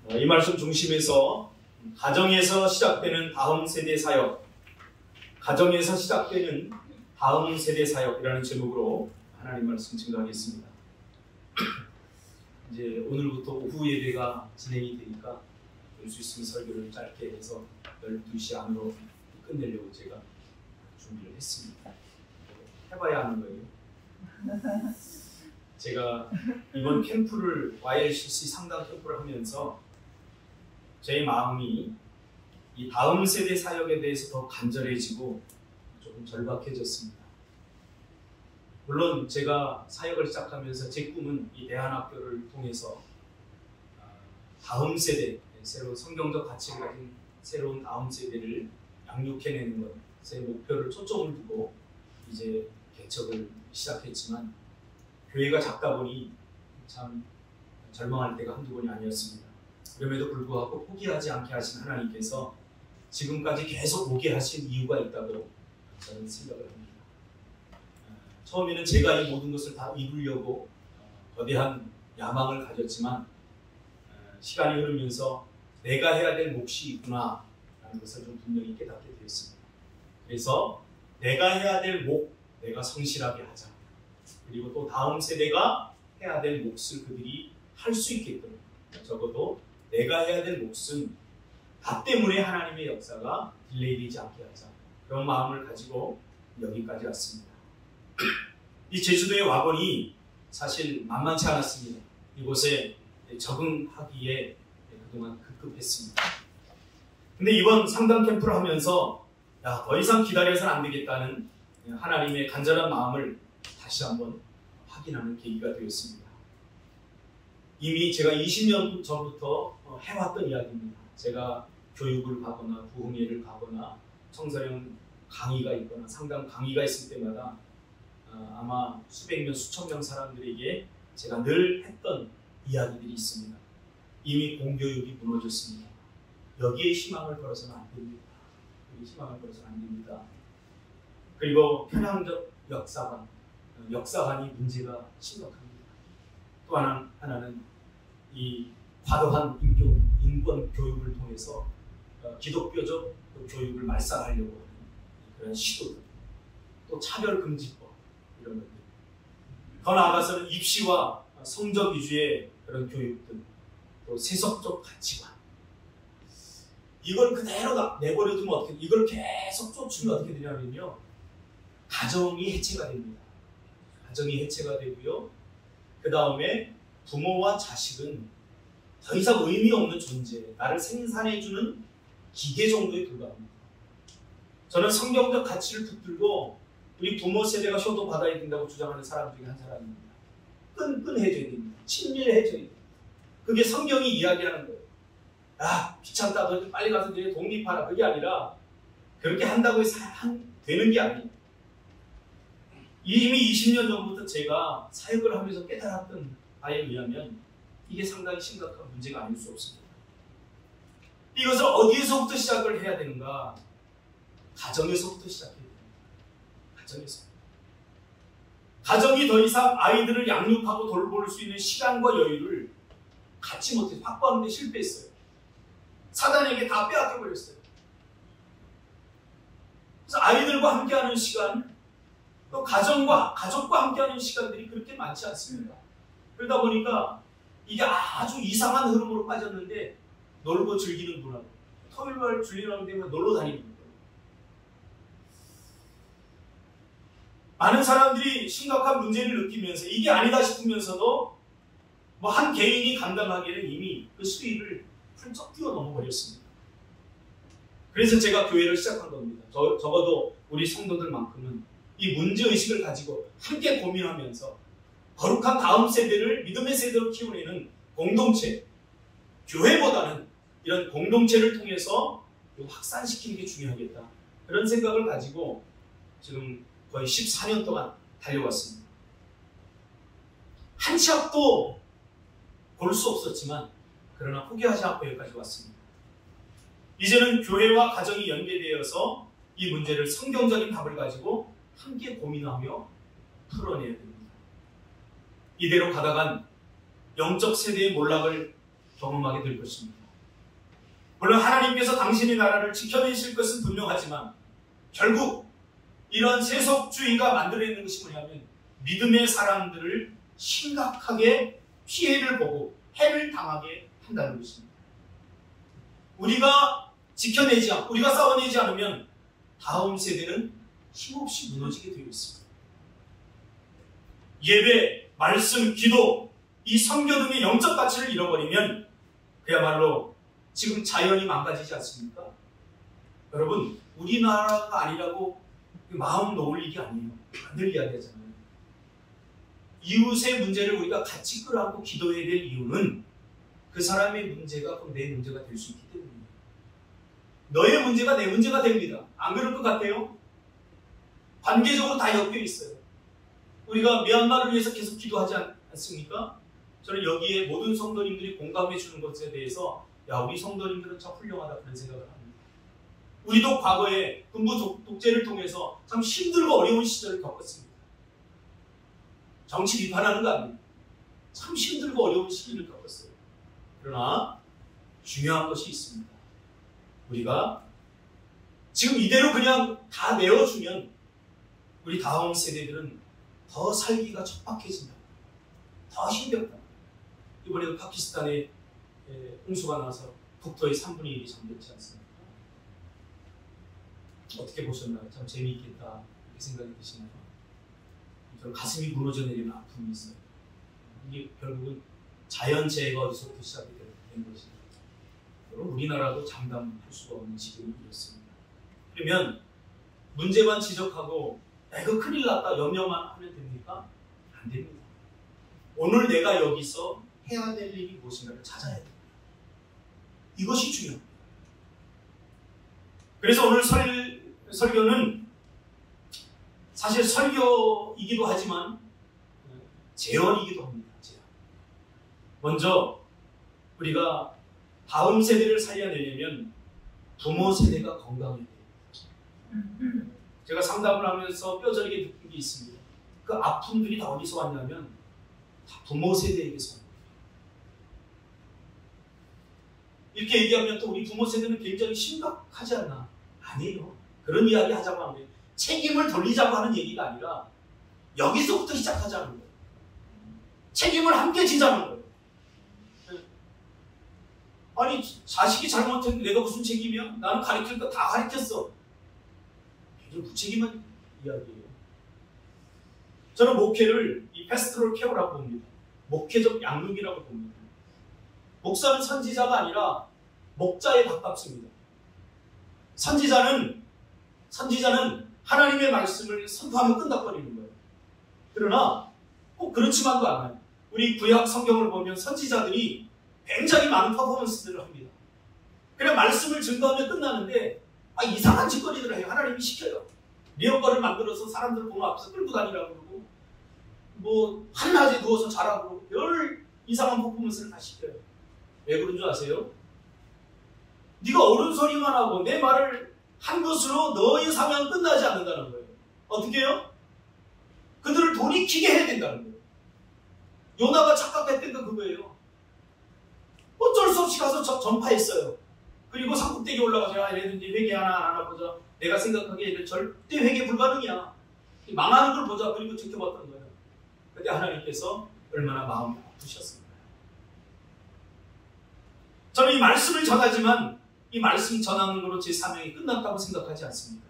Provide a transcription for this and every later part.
이 말씀 중심에서 가정에서 시작되는 다음 세대 사역, 가정에서 시작되는 다음 세대 사역이라는 제목으로 하나님 말씀 증거하겠습니다. 이제 오늘부터 오후 예배가 진행이 되니까 될 수 있으면 설교를 짧게 해서 12시 안으로 끝내려고 제가 준비를 했습니다. 해봐야 하는 거예요. 제가 이번 캠프를 YLCC 상담 캠프를 하면서 제 마음이 이 다음 세대 사역에 대해서 더 간절해지고 조금 절박해졌습니다. 물론 제가 사역을 시작하면서 제 꿈은 이 대안학교를 통해서 다음 세대, 새로운 성경적 가치를 가진 새로운 다음 세대를 양육해내는 것, 제 목표를 초점을 두고 이제 개척을 시작했지만 교회가 작다 보니 참 절망할 때가 한두 번이 아니었습니다. 그럼에도 불구하고 포기하지 않게 하신 하나님께서 지금까지 계속 오게 하신 이유가 있다고 저는 생각을 합니다. 처음에는 제가 이 모든 것을 다 이루려고 거대한 야망을 가졌지만 시간이 흐르면서 내가 해야 될 몫이 있구나 라는 것을 좀 분명히 깨닫게 되었습니다. 그래서 내가 해야 될 몫, 내가 성실하게 하자. 그리고 또 다음 세대가 해야 될 몫을 그들이 할 수 있게끔 적어도 내가 해야 될 몫은 나 때문에 하나님의 역사가 딜레이되지 않게 하자. 그런 마음을 가지고 여기까지 왔습니다. 이 제주도의 와본이 사실 만만치 않았습니다. 이곳에 적응하기에 그동안 급급했습니다. 근데 이번 상담 캠프를 하면서 더 이상 기다려서는 안 되겠다는 하나님의 간절한 마음을 다시 한번 확인하는 계기가 되었습니다. 이미 제가 20년 전부터 해왔던 이야기입니다. 제가 교육을 가거나 부흥회를 가거나 청소년 강의가 있거나 상담 강의가 있을 때마다 아마 수백 명, 수천 명 사람들에게 제가 늘 했던 이야기들이 있습니다. 이미 공교육이 무너졌습니다. 여기에 희망을 걸어서는 안 됩니다. 여기 희망을 걸어서는 안 됩니다. 그리고 편향적 역사관이 문제가 심각합니다. 또 하나는 이 과도한 인권 교육을 통해서 기독교적 교육을 말살하려고 하는 그런 시도들, 또 차별금지법 이런 것들, 더 나아가서는 입시와 성적 위주의 그런 교육들, 또 세속적 가치관, 이걸 그대로 내버려두면 어떻게, 이걸 계속 쫓으면 어떻게 되냐면요, 가정이 해체가 됩니다. 가정이 해체가 되고요, 그 다음에 부모와 자식은 더 이상 의미 없는 존재, 나를 생산해주는 기계 정도에 불과합니다. 저는 성경적 가치를 붙들고 우리 부모 세대가 효도받아야 된다고 주장하는 사람 중에 한 사람입니다. 끈끈해져야 됩니다. 친밀해져야 됩니다. 그게 성경이 이야기하는 거예요. 귀찮다, 너 빨리 가서 내 독립하라. 그게 아니라 그렇게 한다고 해서 되는 게 아니에요. 이미 20년 전부터 제가 사역을 하면서 깨달았던 바에 의하면 이게 상당히 심각한 문제가 아닐 수 없습니다. 이것을 어디에서부터 시작을 해야 되는가? 가정에서부터 시작해야 됩니다. 가정에서. 가정이 더 이상 아이들을 양육하고 돌볼 수 있는 시간과 여유를 갖지 못해서 확보하는 데 실패했어요. 사단에게 다 빼앗겨버렸어요. 그래서 아이들과 함께하는 시간, 또 가족과 함께하는 시간들이 그렇게 많지 않습니다. 그러다 보니까 이게 아주 이상한 흐름으로 빠졌는데, 놀고 즐기는 문화, 토요일날 주일날 되면 놀러 다니는 거예요. 많은 사람들이 심각한 문제를 느끼면서 이게 아니다 싶으면서도 한 개인이 감당하기에는 이미 그 수위를 훌쩍 뛰어넘어 버렸습니다. 그래서 제가 교회를 시작한 겁니다. 적어도 우리 성도들만큼은 이 문제의식을 가지고 함께 고민하면서 거룩한 다음 세대를 믿음의 세대로 키워내는 공동체, 교회보다는 이런 공동체를 통해서 확산시키는 게 중요하겠다. 그런 생각을 가지고 지금 거의 14년 동안 달려왔습니다. 한 치 앞도 볼 수 없었지만 그러나 포기하지 않고 여기까지 왔습니다. 이제는 교회와 가정이 연계되어서 이 문제를 성경적인 답을 가지고 함께 고민하며 풀어내야 됩니다. 이대로 가다간 영적 세대의 몰락을 경험하게 될 것입니다. 물론 하나님께서 당신의 나라를 지켜내실 것은 분명하지만 결국 이런 세속주의가 만들어내는 것이 뭐냐면 믿음의 사람들을 심각하게 피해를 보고 해를 당하게 한다는 것입니다. 우리가 우리가 싸워내지 않으면 다음 세대는 힘없이 무너지게 되어 있습니다. 예배, 말씀, 기도, 이 선교 등의 영적 가치를 잃어버리면 그야말로 지금 자연이 망가지지 않습니까? 여러분, 우리나라가 아니라고 마음 놓을 일이 아니에요. 늘 이야기하잖아요. 이웃의 문제를 우리가 같이 끌어안고 기도해야 될 이유는 그 사람의 문제가 내 문제가 될 수 있기 때문입니다. 너의 문제가 내 문제가 됩니다. 안 그럴 것 같아요? 관계적으로 다 엮여 있어요. 우리가 미얀마를 위해서 계속 기도하지 않습니까? 저는 여기에 모든 성도님들이 공감해 주는 것에 대해서 우리 성도님들은 참 훌륭하다 그런 생각을 합니다. 우리도 과거에 군부 독재를 통해서 참 힘들고 어려운 시절을 겪었습니다. 정치 비판하는 거 아닙니다. 참 힘들고 어려운 시기를 겪었어요. 그러나 중요한 것이 있습니다. 우리가 지금 이대로 그냥 다 내어주면 우리 다음 세대들은 더 살기가 척박해진다. 더 힘들다. 이번에 파키스탄에 홍수가 나서 국토의 3분의 1이 잠겼지 않습니까? 어떻게 보셨나요? 참 재미있겠다 이렇게 생각이 드시나요? 저는 가슴이 무너져 내리는 아픔이 있어요. 이게 결국은 자연재해가 어디서부터 시작이 된 것입니다. 여러분, 우리나라도 장담할 수가 없는 지경이 이렇습니다. 그러면 문제만 지적하고 이거 큰일 났다 염려만 하면 됩니까? 안 됩니다. 오늘 내가 여기서 해야 될 일이 무엇인가를 찾아야 됩니다. 이것이 중요합니다. 그래서 오늘 설교는 사실 설교이기도 하지만 제언이기도 합니다. 제언. 먼저 우리가 다음 세대를 살려내려면 부모 세대가 건강해야 돼요. 제가 상담을 하면서 뼈저리게 느낀 게 있습니다. 그 아픔들이 다 어디서 왔냐면 다 부모 세대에게서 왔습니다. 이렇게 얘기하면 또 우리 부모 세대는 굉장히 심각하지 않나? 아니에요. 그런 이야기 하자고 하면 책임을 돌리자고 하는 얘기가 아니라 여기서부터 시작하자는 거예요. 책임을 함께 지자는 거예요. 아니 자식이 잘못했는데 내가 무슨 책임이야? 나는 가르칠 거 다 가르쳤어. 굉장히 무책임한 이야기예요. 저는 목회를 이 패스토럴 케어라고 봅니다. 목회적 양육이라고 봅니다. 목사는 선지자가 아니라 목자에 가깝습니다. 선지자는 하나님의 말씀을 선포하면 끝나버리는 거예요. 그러나 꼭 그렇지만도 않아요. 우리 구약 성경을 보면 선지자들이 굉장히 많은 퍼포먼스들을 합니다. 그냥 말씀을 증거하면 끝나는데 이상한 짓거리들을 해요. 하나님이 시켜요. 리어거를 만들어서 사람들 보는 앞에서 끌고 다니라고 그러고 뭐 한낮에 누워서 자라고 별 이상한 퍼포먼스를 다 시켜요. 왜 그런 줄 아세요? 네가 옳은 소리만 하고 내 말을 한 것으로 너의 사명은 끝나지 않는다는 거예요. 어떻게 해요? 그들을 돌이키게 해야 된다는 거예요. 요나가 착각했던 게 그거예요. 어쩔 수 없이 가서 전파했어요. 그리고 산꼭대기 올라가서 얘네들 회개 하나 안 하나 보자. 내가 생각하기에 얘는 절대 회개 불가능이야. 망하는 걸 보자. 그리고 지켜봤던 거예요. 그때 하나님께서 얼마나 마음이 아프셨습니까? 저는 이 말씀을 전하지만 이 말씀 전하는 것으로 제 사명이 끝났다고 생각하지 않습니다.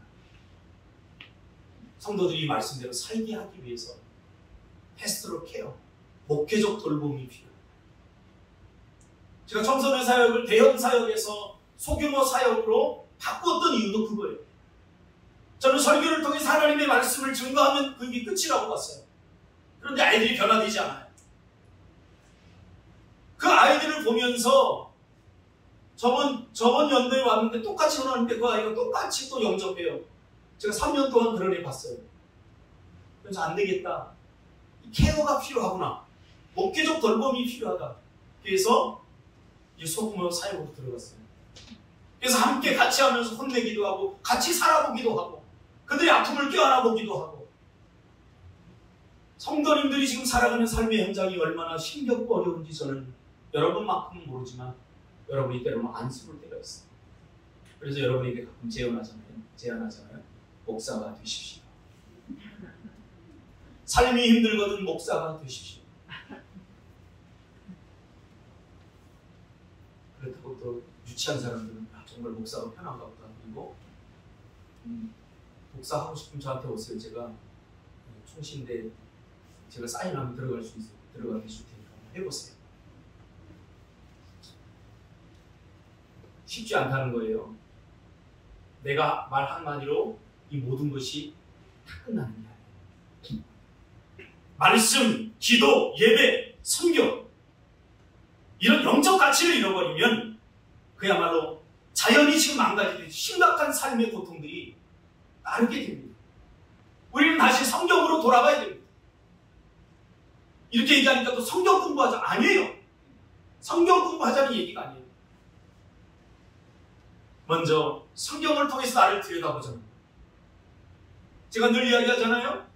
성도들이 이 말씀대로 살게 하기 위해서 패스토럴 케어, 목회적 돌봄이 필요합니다. 제가 청소년 사역을 대형 사역에서 소규모 사역으로 바꾸었던 이유도 그거예요. 저는 설교를 통해 하나님의 말씀을 증거하면 그게 끝이라고 봤어요. 그런데 아이들이 변화되지 않아요. 그 아이들을 보면서 저번 연도에 왔는데 똑같이 오는데 그 아이가 똑같이 또 영접해요. 제가 3년 동안 그런 애 봤어요. 그래서 안 되겠다. 케어가 필요하구나. 목회적 돌봄이 필요하다. 그래서 이 소규모 사역으로 들어갔어요. 그래서 함께 같이 하면서 혼내기도 하고 같이 살아보기도 하고 그들의 아픔을 껴안아보기도 하고 성도님들이 지금 살아가는 삶의 현장이 얼마나 힘겹고 어려운지 저는 여러분만큼은 모르지만 여러분이 때로는 안쓰러울 때가 있어요. 그래서 여러분에게 가끔 제안하잖아요. 목사가 되십시오. 삶이 힘들거든 목사가 되십시오. 그렇다고 또 유치한 사람들은 정말 목사가 편한가 보다. 그리고 목사하고 싶으면 저한테 오세요. 제가 총신대 제가 사인하면 들어가게 줄 테니까 한번 해보세요. 쉽지 않다는 거예요. 내가 말 한마디로 이 모든 것이 다 끝나는 게 아니에요. 말씀, 기도, 예배, 성경 이런 영적 가치를 잃어버리면 그야말로 자연이 지금 망가지듯이 심각한 삶의 고통들이 따르게 됩니다. 우리는 다시 성경으로 돌아가야 됩니다. 이렇게 얘기하니까 또 성경 공부하자. 아니에요. 성경 공부하자는 얘기가 아니에요. 먼저 성경을 통해서 나를 들여다보자는 거예요. 제가 늘 이야기하잖아요.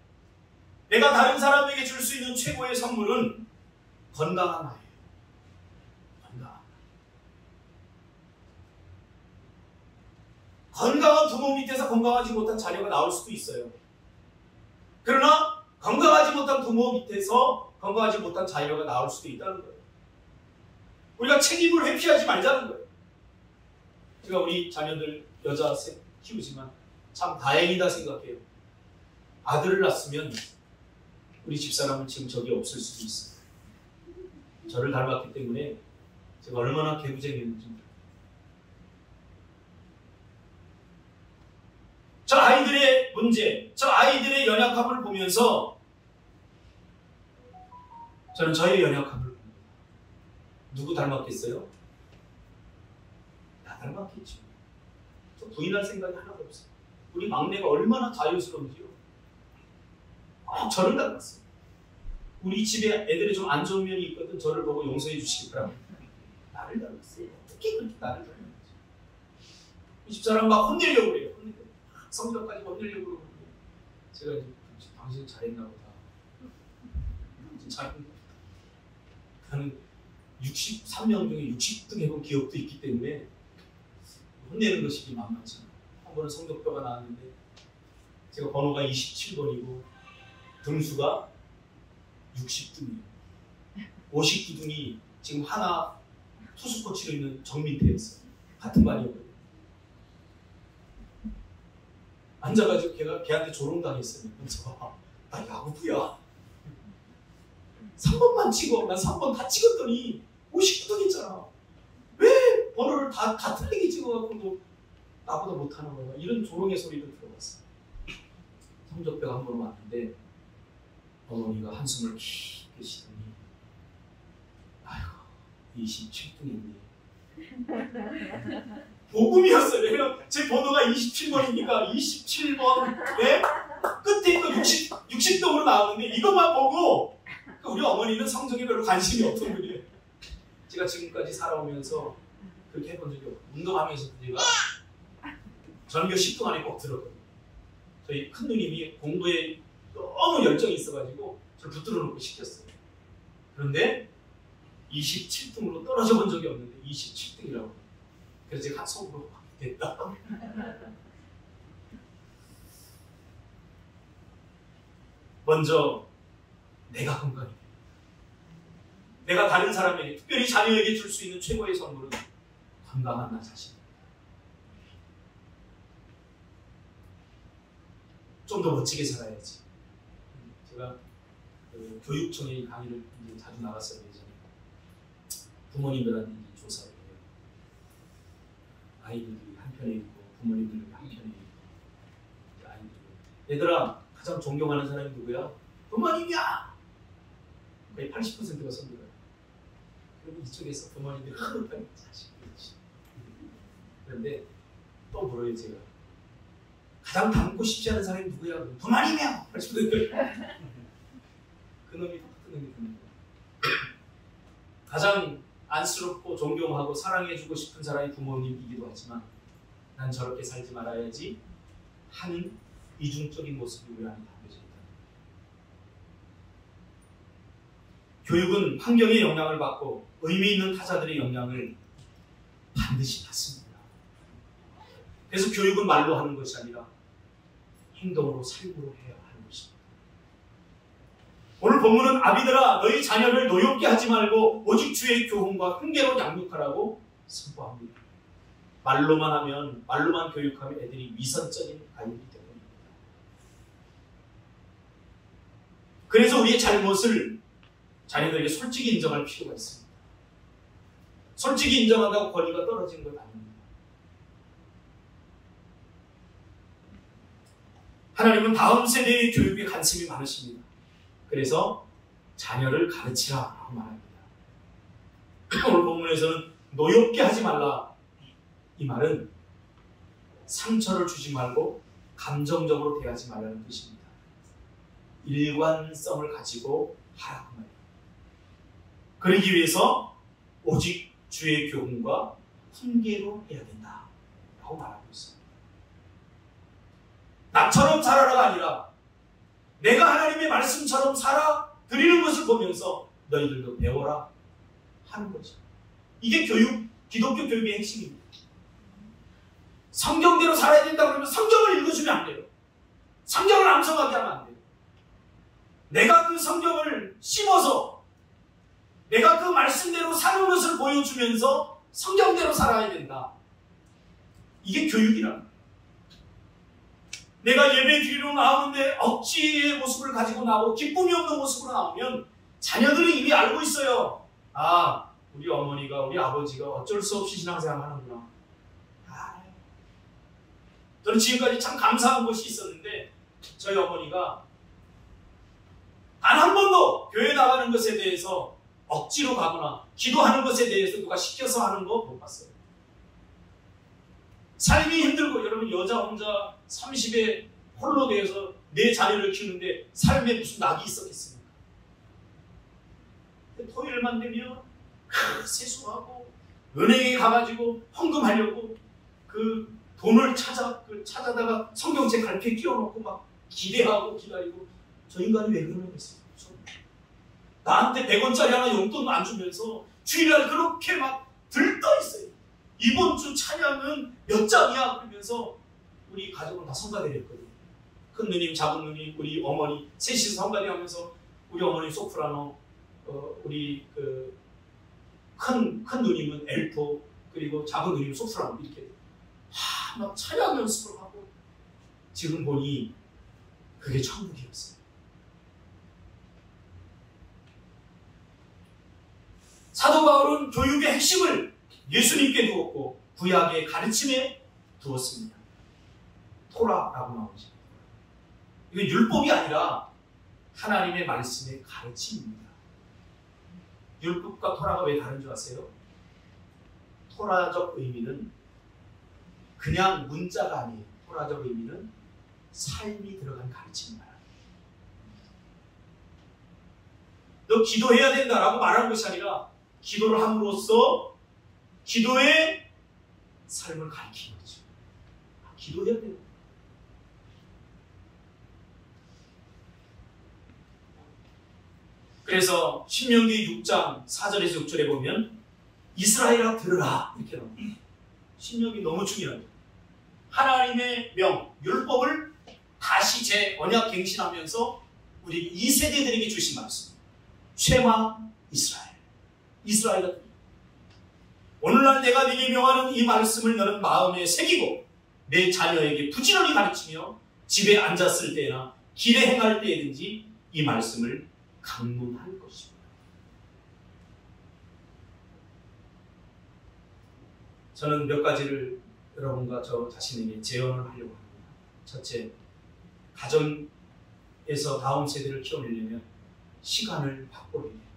내가 다른 사람에게 줄 수 있는 최고의 선물은 건강한 나예요. 건강한 부모 밑에서 건강하지 못한 자녀가 나올 수도 있어요. 그러나 건강하지 못한 부모 밑에서 건강하지 못한 자녀가 나올 수도 있다는 거예요. 우리가 책임을 회피하지 말자는 거예요. 제가 우리 자녀들 여자 셋 키우지만 참 다행이다 생각해요. 아들을 낳았으면 우리 집사람은 지금 저기 없을 수도 있어요. 저를 닮았기 때문에 제가 얼마나 개구쟁이였는지 몰라요. 저 아이들의 문제, 저 아이들의 연약함을 보면서 저는 저의 연약함을 봅니다. 누구 닮았겠어요? 나 닮았겠죠. 저 부인할 생각이 하나도 없어요. 우리 막내가 얼마나 자유스러운지요. 저를 닮았어요. 우리 집에 애들이 좀 안 좋은 면이 있거든. 저를 보고 용서해 주시기 바랍니다. 나를 닮았어요. 어떻게 그렇게 나를 닮았지? 이 집사람 막 혼내려고 그래요. 성적까지 혼내려고 그러고 제가 이제 당신 잘했나 보다. 잘했나 보다. 나는 63명 중에 60등 해본 기억도 있기 때문에 혼내는 것이 만만치 않아요. 한 번은 성적표가 나왔는데 제가 번호가 27번이고 등수가 60등이에요. 59등이 지금 하나 투수 코치로 있는 정민태였어요. 같은 반이었거든요. 앉아가지고 걔한테 조롱당했어요. 그래서 나 야구부야. 3번만 찍어. 난 3번 다 찍었더니 59등 했잖아. 왜 번호를 다 틀리게 찍어갖고도 나보다 못하는 거야. 이런 조롱의 소리를 들어봤어요. 성적표가 한 번 왔는데 어머니가 한숨을 깊게 쉬더니 아이고 27등했네. 복음이었어요. 왜냐면 제 번호가 27번이니까 27번 네? 끝에 있던 60등으로 나오는데 이것만 보고 우리 어머니는 성적에 별로 관심이 없던 분이에요. 제가 지금까지 살아오면서 그렇게 해본 적이 없고 운동하면서 제가 전교 10등 안에 꼭 들었거든요. 저희 큰 누님이 공부에 너무 열정이 있어가지고 저를 붙들어 놓고 시켰어요. 그런데 27등으로 떨어져 본 적이 없는데 27등이라고. 그래서 제가 속으로 됐다. 먼저 내가 건강해. 내가 다른 사람에게, 특별히 자녀에게 줄 수 있는 최고의 선물은 건강한 나 자신입니다. 좀 더 멋지게 살아야지. 제가 교육청의 강의를 이제 자주 나갔어요. 예전에 부모님들한테 이제 조사를 해요. 아이들이 한편에 있고 부모님들이 한편에 있고 아이들이 얘들아 가장 존경하는 사람이 누구야? 부모님이야! 거의 80%가 선물해요. 그리고 이쪽에서 부모님들이 흐뭇하게 자식이지. 그런데 또 물어요 제가. 가장 닮고 싶지 않은 사람이 누구야? 부모님이야! 80%. 그 놈이 똑같은 놈이 됩니다. 가장 안쓰럽고 존경하고 사랑해주고 싶은 사람이 부모님이기도 하지만 난 저렇게 살지 말아야지 하는 이중적인 모습이 우리 안에 담겨져 있다. 교육은 환경의 영향을 받고 의미 있는 타자들의 영향을 반드시 받습니다. 그래서 교육은 말로 하는 것이 아니라 행동으로 삶으로 해야 하는 것입니다. 오늘 본문은 아비들아 너희 자녀를 노엽게 하지 말고 오직 주의 교훈과 훈계로 양육하라고 선포합니다. 말로만 교육하면 애들이 위선적인 아이이기 때문입니다. 그래서 우리의 잘못을 자녀들에게 솔직히 인정할 필요가 있습니다. 솔직히 인정한다고 권위가 떨어지는 건 아닙니다. 하나님은 다음 세대의 교육에 관심이 많으십니다. 그래서 자녀를 가르치라고 말합니다. 오늘 본문에서는 노엽게 하지 말라. 이 말은 상처를 주지 말고 감정적으로 대하지 말라는 뜻입니다. 일관성을 가지고 하라고 말입니다. 그러기 위해서 오직 주의 교훈과 훈계로 해야 된다라고 말하고 있습니다. 나처럼 살아라가 아니라 내가 하나님의 말씀처럼 살아 드리는 것을 보면서 너희들도 배워라 하는 거죠. 이게 기독교 교육의 핵심입니다. 성경대로 살아야 된다 그러면 성경을 읽어주면 안 돼요. 성경을 암송하게 하면 안 돼요. 내가 그 성경을 씹어서 내가 그 말씀대로 사는 것을 보여주면서 성경대로 살아야 된다. 이게 교육이랍니다. 내가 예배 드리러 나오는데 억지의 모습을 가지고 나오고 기쁨이 없는 모습으로 나오면 자녀들이 이미 알고 있어요. 아, 우리 어머니가 우리 아버지가 어쩔 수 없이 신앙생활 하는구나. 저는 지금까지 참 감사한 것이 있었는데 저희 어머니가 단 한 번도 교회 나가는 것에 대해서 억지로 가거나 기도하는 것에 대해서 누가 시켜서 하는 거 못 봤어요. 삶이 힘들고 여러분 여자 혼자 30에 홀로 되어서 내 자녀를 키우는데 삶에 무슨 낙이 있었겠습니까? 토요일만 되면 세수하고 은행에 가가지고 헌금하려고 그 돈을 찾아다가 성경책 갈피에 끼워놓고 막 기대하고 기다리고 저 인간이 왜 그러는 거였어요? 나한테 100원짜리 하나 용돈 안 주면서 주일날 그렇게 막 들떠 있어요. 이번 주 찬양은 몇 장이야? 그러면서 우리 가족은 다 성가대였거든요. 큰 누님, 작은 누님, 우리 어머니 셋이서 성가대 하면서 우리 어머니 소프라노, 우리 큰 누님은 엘토, 그리고 작은 누님은 소프라노 이렇게 막 찬양 연습을 하고 지금 보니 그게 천국이었어요. 사도 바울은 교육의 핵심을 예수님께 두었고 구약의 가르침에 두었습니다. 토라라고 나오죠. 이건 율법이 아니라 하나님의 말씀의 가르침입니다. 율법과 토라가 왜 다른 줄 아세요? 토라적 의미는 그냥 문자가 아니에요. 토라적 의미는 삶이 들어간 가르침입니다. 너 기도해야 된다라고 말하는 것이 아니라 기도를 함으로써 기도의 삶을 가르치는 거죠. 기도해야 돼요. 그래서 신명기 6장 4절에서 6절에 보면 이스라엘아 들으라 이렇게 나옵니다. 신명기 너무 중요하죠. 하나님의 명, 율법을 다시 재언약 갱신하면서 우리 2세대들에게 주신 말씀. 쉐마 이스라엘. 이스라엘아 오늘날 내가 네게 명하는 이 말씀을 너는 마음에 새기고 내 자녀에게 부지런히 가르치며 집에 앉았을 때나 길에 행할 때든지 이 말씀을 강론할 것입니다. 저는 몇 가지를 여러분과 저 자신에게 제언을 하려고 합니다. 첫째, 가정에서 다음 세대를 키워내려면 시간을 확보해야 됩니다.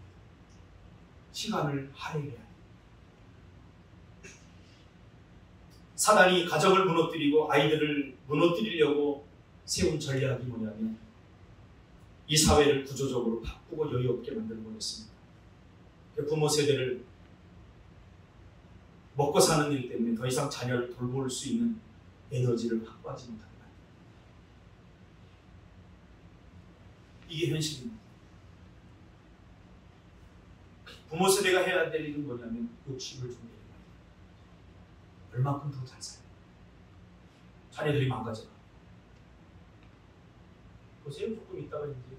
시간을 할애해야 됩니다. 사단이 가정을 무너뜨리고 아이들을 무너뜨리려고 세운 전략이 뭐냐면 이 사회를 구조적으로 바꾸고 여유 없게 만들어 버렸습니다. 부모 세대를 먹고 사는 일 때문에 더 이상 자녀를 돌볼 수 있는 에너지를 확보하지 못한다. 이게 현실입니다. 부모 세대가 해야 될 일은 뭐냐면 욕심을 좀 내리는 거예요. 얼마큼 더 잘 살아요. 자녀들이 망가져가. 보세요. 조금 있다가 이제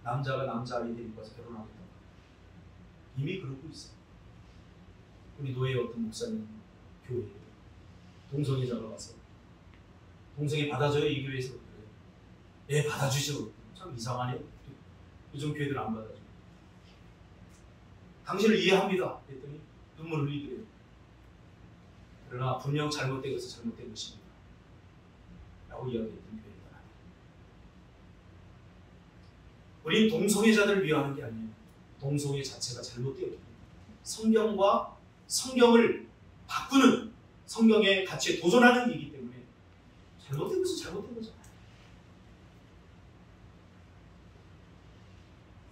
남자가 남자아이 데리고 와서 결혼하겠다. 이미 그러고 있어요. 우리 노예 어떤 목사님 교회에 동성애자가 와서 동성애 받아줘요? 이 교회에서 그래요. 예, 받아주죠. 참 이상하네요. 요즘 교회들 안 받아줘요. 당신을 이해합니다. 그랬더니 눈물을 흘리더래요. 그러나 분명 잘못된 것은 잘못된 것입니다. 라고 이야기했던 교회입니다. 우린 동성애자들을 위하는 게 아니에요. 동성애 자체가 잘못되었기 때문에 성경과 성경을 바꾸는 성경의 가치에 도전하는 일이기 때문에 잘못된 것은 잘못된 거잖아요.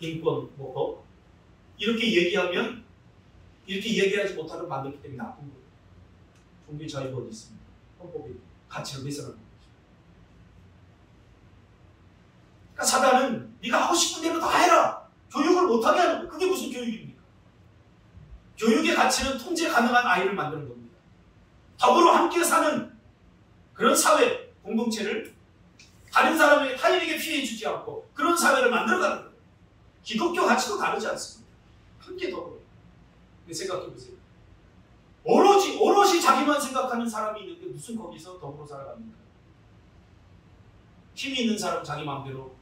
인권, 법 이렇게 얘기하면 이렇게 얘기하지 못하는 만들기 때문에 나쁜 거예요. 종교의 자유가 어디 있습니까? 헌법의 가치를 훼손하는 거죠. 그러니까 사단은 네가 하고 싶은 대로 다 해라. 교육을 못하게 하는 거예요. 그게 무슨 교육입니까? 교육의 가치는 통제 가능한 아이를 만드는 겁니다. 더불어 함께 사는 그런 사회, 공동체를 다른 사람에게, 타인에게 피해 주지 않고 그런 사회를 만들어가는 거예요. 기독교 가치도 다르지 않습니다. 함께 더불어. 생각해 보세요. 오롯이 자기만 생각하는 사람이 있는데 무슨 거기서 더불어 살아갑니까? 힘이 있는 사람 자기 마음대로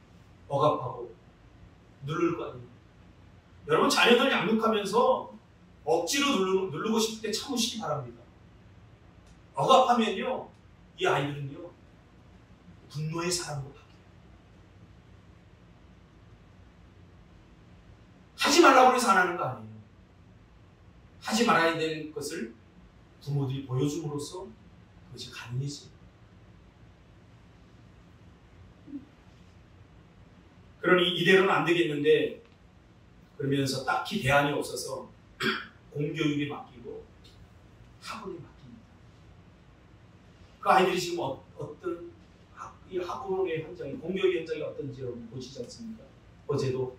억압하고 누를 거 아니에요. 여러분 자녀들 양육하면서 억지로 누르고 싶을 때 참으시기 바랍니다. 억압하면요 이 아이들은요 분노의 사람으로 바뀌어요. 하지 말라고 해서 안 하는 거 아니에요. 하지 말아야 될 것을 부모들이 보여줌으로써 그것이 가능해지. 그러니 이대로는 안 되겠는데 그러면서 딱히 대안이 없어서 공교육에 맡기고 학원에 맡깁니다. 그 아이들이 지금 어떤 이 학원의 현장이 공교육의 현장이 어떤지 여러분 보시지 않습니까? 어제도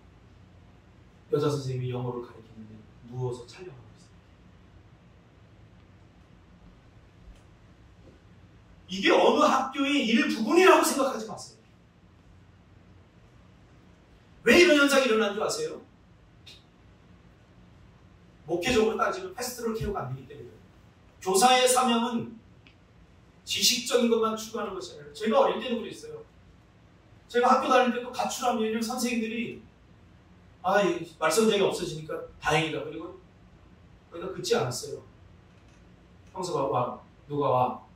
여자 선생님이 영어를 가르치는데 누워서 촬영하고 있어요. 이게 어느 학교의 일부분이라고 생각하지 마세요. 왜 이런 현상이 일어난 줄 아세요? 목회적으로 따지면 패스트롤 케어가 안 되기 때문에. 교사의 사명은 지식적인 것만 추구하는 것이 아니라 제가 어릴 때도 그랬어요. 제가 학교 다닐 때도 가출하면 선생님들이 말썽쟁이 없어지니까 다행이다. 그리고 거기다 긋지 않았어요. 형사가 와, 누가 와,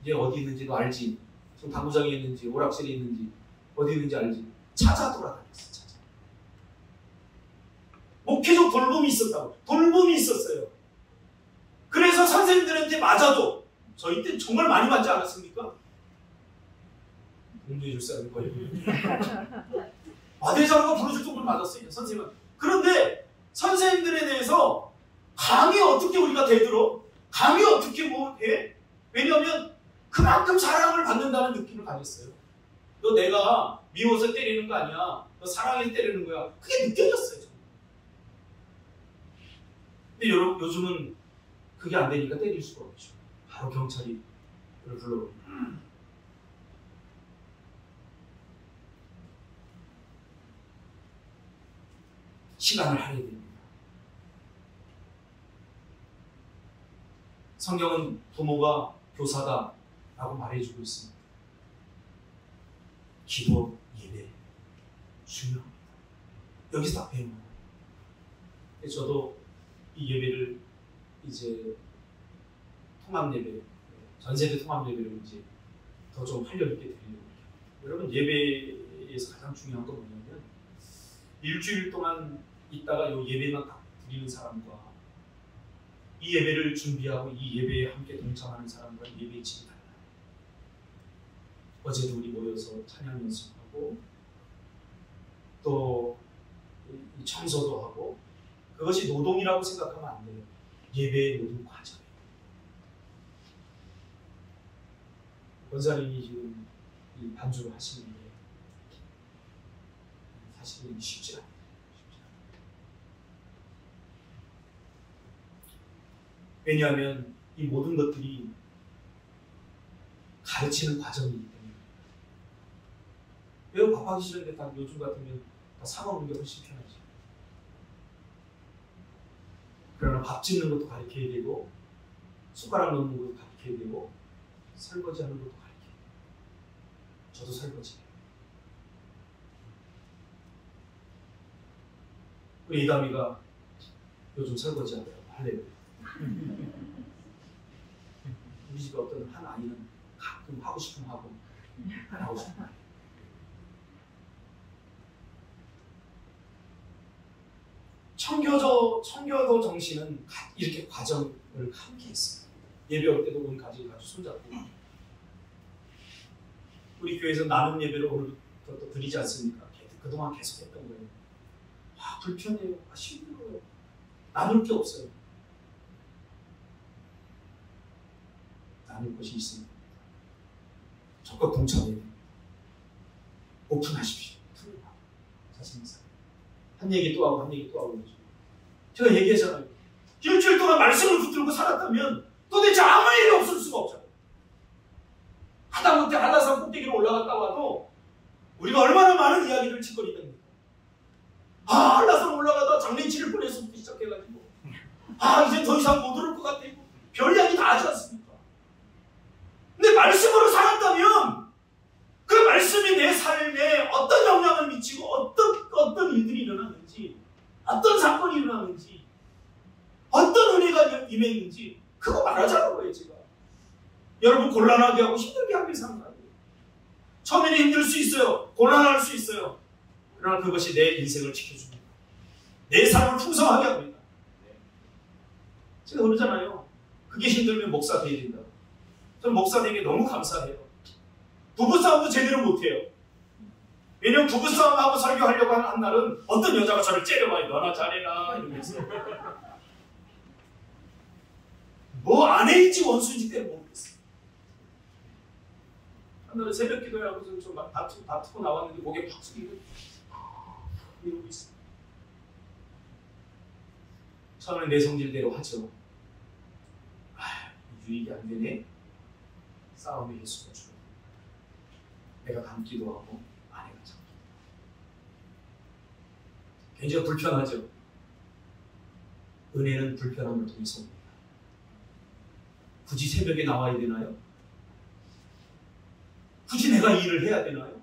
이제 어디 있는지도 알지, 지금 당구장에 있는지 오락실에 있는지 어디 있는지 알지, 찾아 돌아다녔어. 찾아. 목회적 돌봄이 있었다고. 돌봄이 있었어요. 그래서 선생님들한테 맞아도 저희 때 정말 많이 맞지 않았습니까? 공부해 줄 사람이 거의 마대자루가 부러질 정도로 맞았어요. 선생님은. 그런데 선생님들에 대해서 감히 어떻게 우리가 대들어? 감히 어떻게 뭐 해? 왜냐하면 그만큼 사랑을 받는다는 느낌을 가졌어요. 너 내가 미워서 때리는 거 아니야. 너 사랑해서 때리는 거야. 그게 느껴졌어요. 근데 요즘은 그게 안 되니까 때릴 수가 없죠. 바로 경찰이 불러옵니다. 시간을 할애해야 됩니다. 성경은 부모가 교사다 라고 말해주고 있습니다. 기도, 예배 중요합니다. 여기서 다 배우는 거예요. 저도 이 예배를 이제 통합예배, 전세대 통합예배를 이제 더 좀 활력 있게 드리려고 해요. 여러분 예배에서 가장 중요한 건 뭐냐면 일주일 동안 있다가 이 예배만 딱 드리는 사람과 이 예배를 준비하고 이 예배에 함께 동참하는 사람과 예배의 질이 달라요. 어제도 우리 모여서 찬양 연습하고 또 청소도 하고 그것이 노동이라고 생각하면 안 돼요. 예배의 모든 과정이에요. 권사님이 지금 이 반주를 하시는데 사실은 쉽지 않아요. 왜냐하면 이 모든 것들이 가르치는 과정이기 때문에. 왜 밥하기 싫은데 다 요즘 같으면 다 사먹는 게 훨씬 편하지. 그러나 밥 짓는 것도 가르쳐야 되고, 숟가락 넣는 것도 가르쳐야 되고, 설거지하는 것도 가르쳐야 돼요. 저도 설거지해요. 우리 이담이가 요즘 설거지하더라고, 할래요. 우리 집에 어떤 한 아이는 가끔 하고 싶으면 하고, 안 하고 싶으면 안 해요. 청교도 정신은 이렇게 과정을 함께 했어요. 예배할 때도 온 가족이 같이 손잡고, 우리 교회에서 나눔 예배를 오늘부터 또 드리지 않습니까? 그동안 계속 했던 거예요. 불편해요. 힘들어요. 나눌 게 없어요. 나눌 것이 있습니다. 적극 동참해야 됩니다. 오픈하십시오. 자신 있어요. 한 얘기 또 하고 한 얘기 또 하고. 제가 얘기했잖아요. 일주일 동안 말씀을 붙들고 살았다면 도대체 아무 일이 없을 수가 없잖아요. 하다못해 한라산 꼭대기로 올라갔다 와도 우리가 얼마나 많은 이야기를 짓거리 됩니까? 한라산 올라가다 장례치를 보내서부터 시작해가지고 이제 더 이상 못 오를 것 같아. 별 이야기 다 하지 않습니까? 근데 말씀으로 살았다면 그 말씀이 내 삶에 어떤 영향을 미치고 어떤 일들이 일어나는지, 어떤 사건이 일어나는지, 어떤 은혜가 임했는지 그거 말하자는 거예요. 제가 여러분 곤란하게 하고 힘들게 하기 위해서 하는 거예요. 처음에는 힘들 수 있어요. 곤란할 수 있어요. 그러나 그것이 내 인생을 지켜줍니다. 내 삶을 풍성하게 합니다. 제가 그러잖아요. 그게 힘들면 목사 돼야 된다고. 저는 목사 되게 너무 감사해요. 부부싸움도 제대로 못해요. 왜냐면 부부싸움하고 설교하려고 한 날은 어떤 여자가 저를 째려봐요. 너나 잘해라 이러면서. 뭐 아내인지 원수인지 때를 모르겠어요. 한 날은 새벽 기도하고서 좀 다투고 나왔는데 목에 팍 숙이고 이러고 있어요. 처음에 내 성질대로 하죠. 유익이 안 되네. 싸움에 예수가 주로. 내가 담기도 하고 아내가 참기도 하고. 굉장히 불편하죠. 은혜는 불편함을 통해서 옵니다. 굳이 새벽에 나와야 되나요? 굳이 내가 일을 해야 되나요?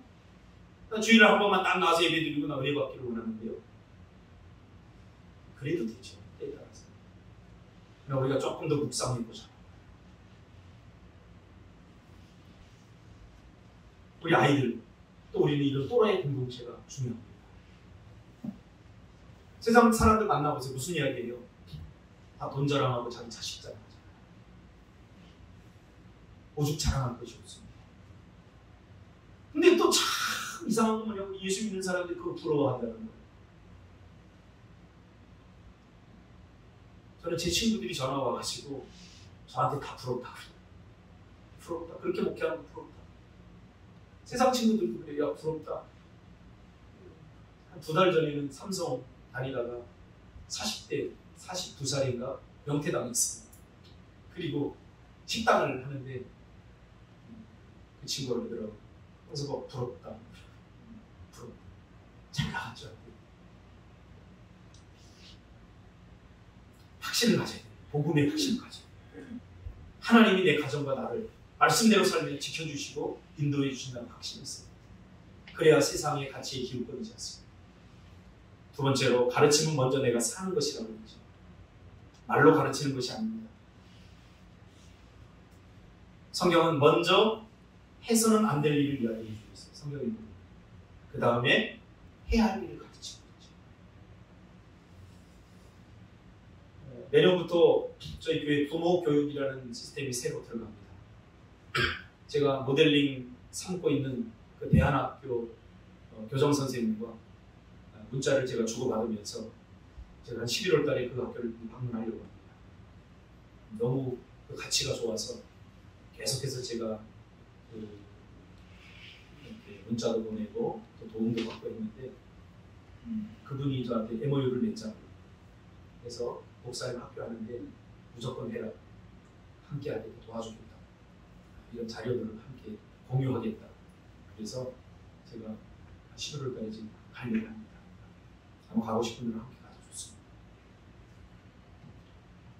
나 주일에 한 번만 딱 나와서 예배 드리고 나 은혜 받기를 원하는데요. 그래도 되죠. 때에 따라서. 그러나 우리가 조금 더 묵상해보자. 우리 아이들, 또 우리는 이런 또라이 공동체가 중요합니다. 세상 사람들 만나보세요. 무슨 이야기예요? 다 돈 자랑하고 자기 자식 자랑하잖아요. 오죽 자랑할 것이 없습니다. 근데 또 참 이상한 건 뭐냐면 예수 믿는 사람들이 그걸 부러워한다는 거예요. 저는 제 친구들이 전화 와가지고 저한테 다 부럽다. 부럽다. 그렇게 목회하는 거 부럽다. 세상 친구들도 그래요. 부럽다. 한 2달 전에는 삼성 다니다가 40대 42살인가 명퇴당했습니다. 그리고 식당을 하는데 그 친구가 그러더라고요. 그래서 뭐 부럽다. 부럽다. 잘 나갔죠. 확신을 가져야 돼요. 복음의 확신을 가져야 돼요. 하나님이 내 가정과 나를 말씀대로 살며 지켜주시고 인도해 주신다는 확신이 있습니다. 그래야 세상의 가치에 기울거리지 않습니다. 두 번째로 가르침은 먼저 내가 사는 것이라고 그러죠. 말로 가르치는 것이 아닙니다. 성경은 먼저 해서는 안 될 일을 이야기해 주고 있어요. 성경입니다. 그 다음에 해야 할 일을 가르치고 있죠. 내년부터 저희 교회 부모 교육이라는 시스템이 새로 들어갑니다. 제가 모델링 삼고 있는 그 대한학교 교정 선생님과 문자를 제가 주고받으면서 제가 한 11월 달에 그 학교를 방문하려고 합니다. 너무 그 가치가 좋아서 계속해서 제가 이렇게 문자도 보내고 또 도움도 받고 했는데 그분이 저한테 MOU를 냈잖아요. 그래서 목사님 학교 하는데 무조건 해라. 함께 하겠다. 도와주겠다. 이런 자료들을 함께 공유하겠다. 그래서 제가 11월까지 가려고 합니다. 아마 가고 싶은 분들은 함께 가서 좋습니다.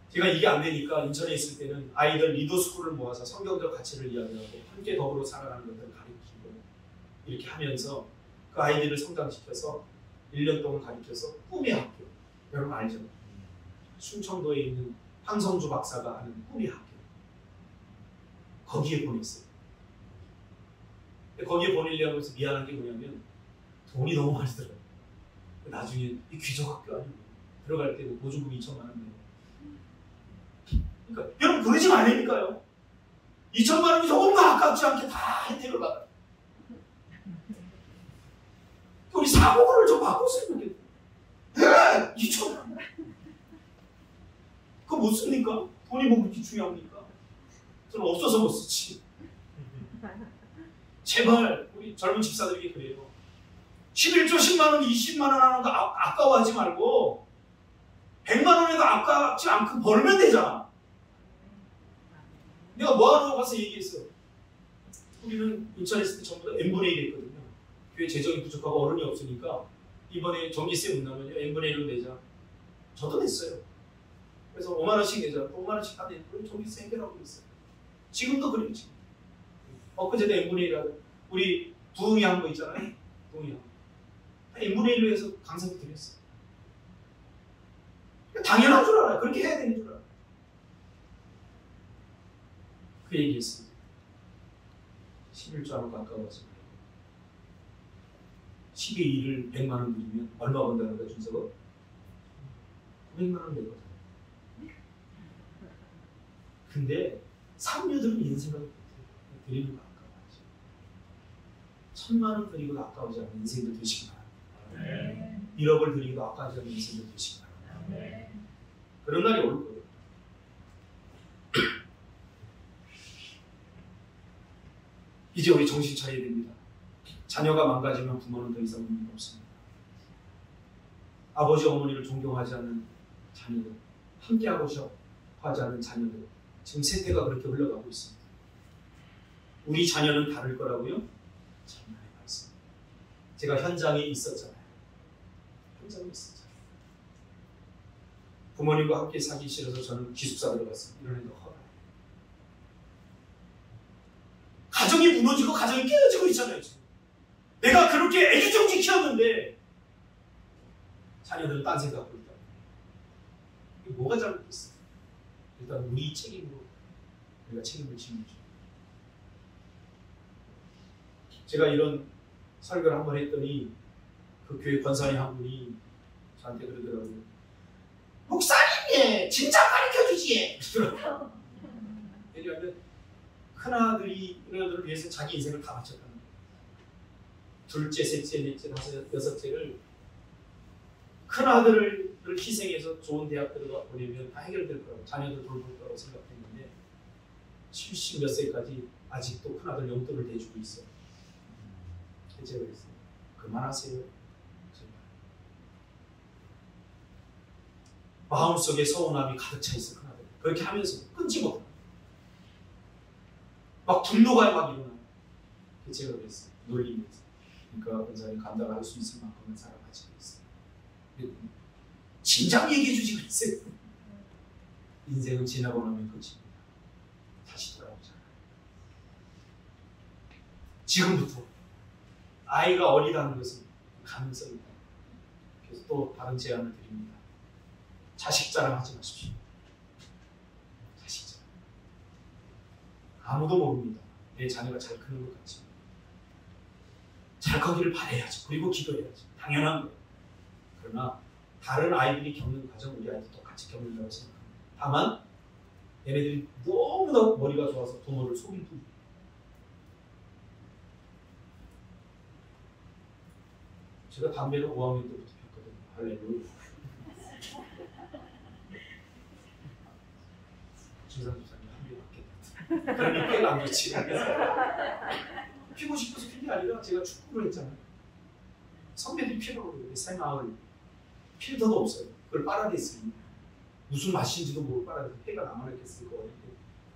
제가 이게 안 되니까 인천에 있을 때는 아이들 리더스쿨을 모아서 성경적 가치를 이야기하고 함께 더불어 살아가는 것들을 가르치고 이렇게 하면서 그 아이들을 성장시켜서 1년 동안 가르쳐서 꿈의 학교, 여러분 알죠? 충청도에 있는 황성주 박사가 하는 꿈의 학교, 거기에 보냈어요. 근데 거기에 보내려고 해서 미안한 게 뭐냐면 돈이 너무 많이 들어요. 나중에 이 귀족 학교 아니고 들어갈 때 보조금 2천만 원 내고. 그러니까 여러분 그러지 말라니까요. 2천만 원이 조금 더 아깝지 않게 다 혜택을 받아요. 우리 사고를 좀 바꿨으면 좋겠어요. 2천만 원. 그거 못 씁니까? 돈이 뭐 그렇게 중요합니까? 저는 없어서 못 쓰지. 제발 우리 젊은 집사들에게 그래요. 11조 10만 원, 20만 원 하는 거 아까워하지 말고 100만 원에도 아깝지 않고 벌면 되잖아. 내가 뭐하러 가서 얘기했어. 우리는 인천에 있을 때 전부 다 n분의 1 했거든요. 교회 재정이 부족하고 어른이 없으니까 이번에 전기세 못 나면 n분의 1로 내자. 저도 냈어요. 그래서 5만 원씩 내자. 5만 원씩 다 내고 전기세 해결하고 있어요. 지금도 그래요. 지금. 엊그제도 n분의 1 하고 우리 부흥이 한 거 있잖아요. 부흥이 한 거. n분의 1로 해서 강사비 드렸어요. 당연한 줄 알아요. 그렇게 해야 되는 줄 알아요. 그 얘기했습니다. 11조 하고 가까워서 10의 1을 100만 원 드리면 얼마 번다는 거야, 준석은? 900만 원 내거든. 근데 삼류들은 이런 생각을 못해요. 드리는 거 아까워하지. 1000만 원 드리고도 아까워지 않는 인생도 되시기 바랍니다. 1억을 드리고도 아까워지 않는 인생도 되시기 바랍니다. 그런 날이 올 거예요. 이제 우리 정신 차려야 됩니다. 자녀가 망가지면 부모는 더 이상 의미가 없습니다. 아버지 어머니를 존경하지 않는 자녀들, 함께하고 하지 않는 자녀들, 지금 세태가 그렇게 흘러가고 있습니다. 우리 자녀는 다를 거라고요? 장난이 말씀. 제가 현장에 있었잖아요. 현장에 있었잖아요. 부모님과 함께 살기 싫어서 저는 기숙사 들어갔어요. 이런 애도 허가요. 가정이 무너지고 가정이 깨어지고 있잖아요. 지금. 내가 그렇게 애기정지 키웠는데 자녀들은 딴 생각하고 있다. 이게 뭐가 잘못됐어? 일단 우리 책임으로 우리가 책임을 지면죠. 제가 이런 설교를 한번 했더니 그 교회 권사님 한 분이 저한테 그러더라고요. 목사님, 진짜 가르쳐주지. 왜냐하면 큰아들이 은혜들을 위해서 자기 인생을 다 바쳤다는 거예요. 둘째, 셋째, 넷째, 다섯, 여섯째를 큰아들을 희생해서 좋은 대학 들어보내면 다 해결될 거라고, 자녀들 돌볼 거라고 생각했는데 70 몇 세까지 아직도 큰아들 용돈을 대주고 있어요. 제가 그랬어요. 그만하세요. 제발. 마음속에 서운함이 가득 차 있어, 큰아들. 그렇게 하면서 끊지 못해. 막 분노가 막 일어나요. 제가 그랬어요. 놀리면서. 그러니까 권사님 감당할 수 있을 만큼은 살아가지고 있어요. 진작 얘기해 주지 그랬어요. 인생은 지나고 나면 끝입니다. 다시 돌아오잖아요. 지금부터 아이가 어리다는 것은 가능성이 있다. 그래서 또 다른 제안을 드립니다. 자식 자랑하지 마십시오. 자식 자랑. 아무도 모릅니다. 내 자녀가 잘 크는 것 같지. 잘 크기를 바라야죠. 그리고 기도해야죠. 당연한 거예요. 그러나 다른 아이들이 겪는 과정 우리 아이도 똑같이 겪는다고 생각합니다. 다만 얘네들이 너무나 머리가 좋아서 부모를 속일 뿐이에요. 제가 담배를 5학년 때부터 폈거든요. 할렐루야. 중상 집사님 한 배 받겠다. 그러니 꽤가 안 좋지. 피고 싶어서 핀 게 아니라 제가 축구를 했잖아요. 선배들이 피라고 그래요. 새마을 필터도 없어요. 그걸 빨아냈으니 무슨 맛인지도 모르고 빨아서 해가 남아있겠을 거 같은데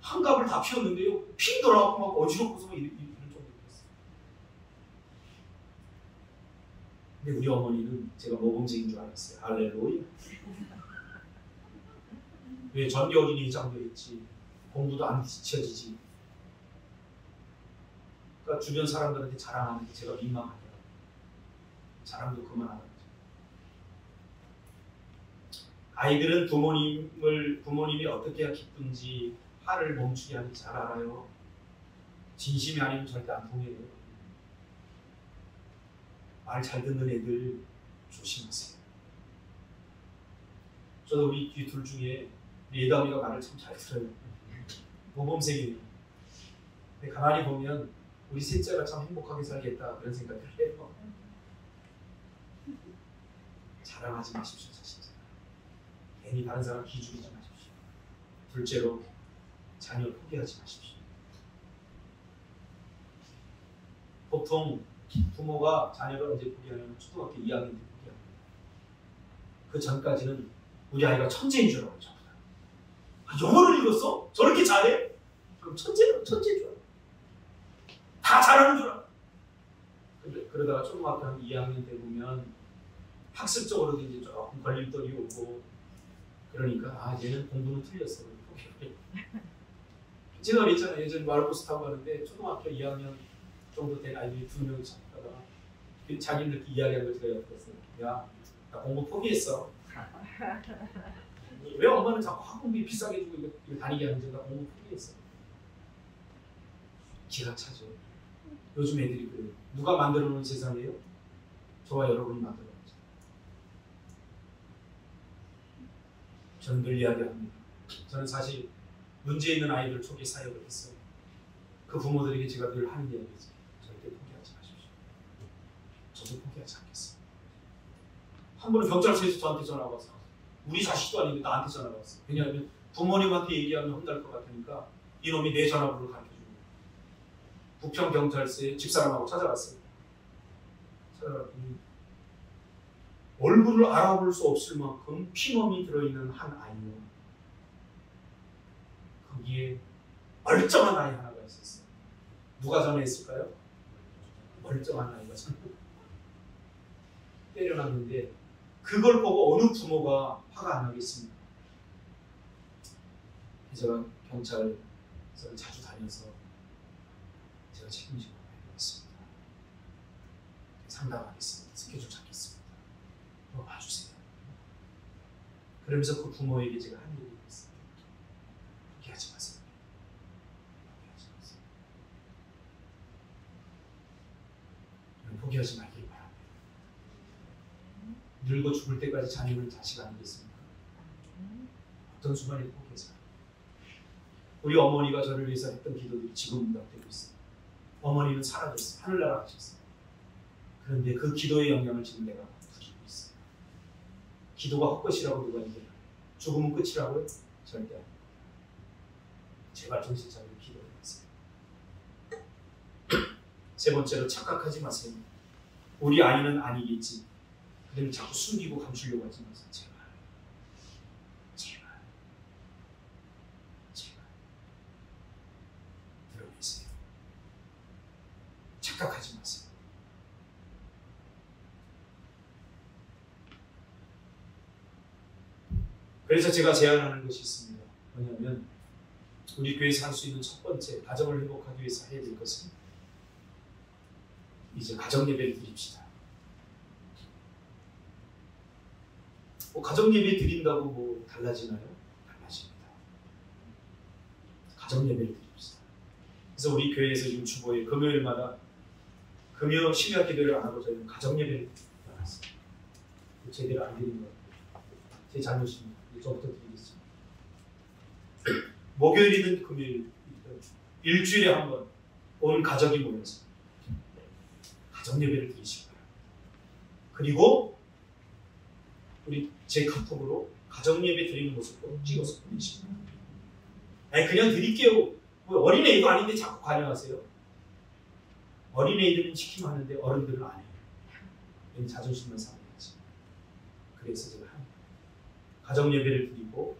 한갑을 다 피웠는데요. 피 돌아가고 막 어지럽고서 막 이런 정도였어요. 근데 우리 어머니는 제가 모범생인 줄 알았어요. 할렐루야. 왜 전기 어린이장도 있지. 공부도 안 뒤처지지. 그러니까 주변 사람들한테 자랑하는 게 제가 민망하더라고요. 자랑도 그만하라고. 아이들은 부모님이 어떻게 해야 기쁜지 화를 멈추게 하는지 잘 알아요. 진심이 아니면 절대 안 통해요. 말 잘 듣는 애들 조심하세요. 저도 우리 둘 중에 예담이가 말을 참 잘 들어요. 모범생이에요. 근데 가만히 보면 우리 셋째가 참 행복하게 살겠다 그런 생각을 해요. 자랑하지 마십시오. 자신들. 괜히 다른 사람 기죽이지 마십시오. 둘째로 자녀를 포기하지 마십시오. 보통 부모가 자녀를 언제 포기하냐면 초등학교 2학년 때 포기합니다. 그 전까지는 우리 아이가 천재인 줄 알아요. 영어를 읽었어? 저렇게 잘해? 그럼 천재인 줄 알아. 다 잘하는 줄 알아. 그러다가 초등학교 한 2학년 때 보면 학습적으로도 이제 조금 걸림돌이 오고 그러니까 얘는 공부는 틀렸어. 제가 그랬잖아요. 예전에 마을버스 타고 가는데 초등학교 2학년 정도 된 아이들이 2명이 잡다가 자기들 이야기한 걸 제가 엿들었어요. 야, 나 공부 포기했어. 왜 엄마는 자꾸 학원비 비싸게 주고 이거 다니게 하는지 나 공부 포기했어. 기가 차죠. 요즘 애들이 그래요. 누가 만들어 놓은 세상이에요? 저와 여러분이 만들어 놓은 세상. 저는 늘 이야기합니다. 저는 사실 문제 있는 아이들 초기 사역을 했어요. 그 부모들에게 제가 늘 하는 이야기지. 절대 포기하지 마십시오. 저도 포기하지 않겠습니다. 한 번은 경찰서에서 저한테 전화가 와서 우리 자식도 아닌데 나한테 전화가 왔어요. 왜냐하면 부모님한테 얘기하면 혼날 것 같으니까 이놈이 내 전화번호를 가르쳐주고 부평경찰서에 집사람하고 찾아갔어요. 찾아갔더니 얼굴을 알아볼 수 없을 만큼 피멍이 들어있는 한 아이요. 거기에 멀쩡한 아이 하나가 있었어요. 누가 전화했을까요? 멀쩡한 아이가 전화했어요. 때려놨는데 그걸 보고 어느 부모가 화가 안 나겠습니까? 제가 경찰서를 자주 다녀서 제가 책임지고 있습니다. 상담하겠습니다. 스케줄 잡겠습니다. 너 봐주세요. 그러면서 그 부모에게 제가 한 얘기가 있어요. 포기하지 마세요. 포기하지 마세요. 포기하지 말길 바랍니다. 늙어 죽을 때까지 자녀는 자식 아니겠습니까? 어떤 순간에 포기하지 말아요. 우리 어머니가 저를 위해서 했던 기도들이 지금 응답되고 있어요. 어머니는 사라졌어요. 하늘나라 가셨어요. 그런데 그 기도의 영향을 지금 내가 누리고 있어요. 기도가 헛것이라고 누가 얘기해요? 죽으면 끝이라고요? 절대 아닙니다. 제발 정신 차리고 기도해 보세요. 세 번째로 착각하지 마세요. 우리 아이는 아니겠지. 그러면 자꾸 숨기고 감추려고 하지 마세요. 제발. 제발. 제발. 드러내세요. 착각하지 마세요. 그래서 제가 제안하는 것이 있습니다. 뭐냐면 우리 교회에서 할 수 있는 첫 번째 가정을 회복하기 위해서 해야 될 것은 이제 가정 예배를 드립시다. 가정 예배 드린다고 뭐 달라지나요? 달라집니다. 가정 예배를 드립시다. 그래서 우리 교회에서 지금 주보에 금요일마다 금요 심야 기도를 안 하고 저희는 가정 예배를 나갔어요. 제대로 안 드린 것 같아요. 제 잘못입니다. 저부터 드리겠습니다. 목요일이든 금요일이든 일주일에 한 번 온 가족이 모여서 가정 예배를 드리시기 바랍니다. 그리고 우리 제 카톡으로 가정 예배 드리는 모습도 찍어서 보내시기 바랍니다. 아니 그냥 드릴게요. 뭐 어린애도 아닌데 자꾸 관여하세요. 어린애들은 시키면 하는데 어른들은 안 해요. 자존심만 상해야지. 그래서 제가 합니다. 가정 예배를 드리고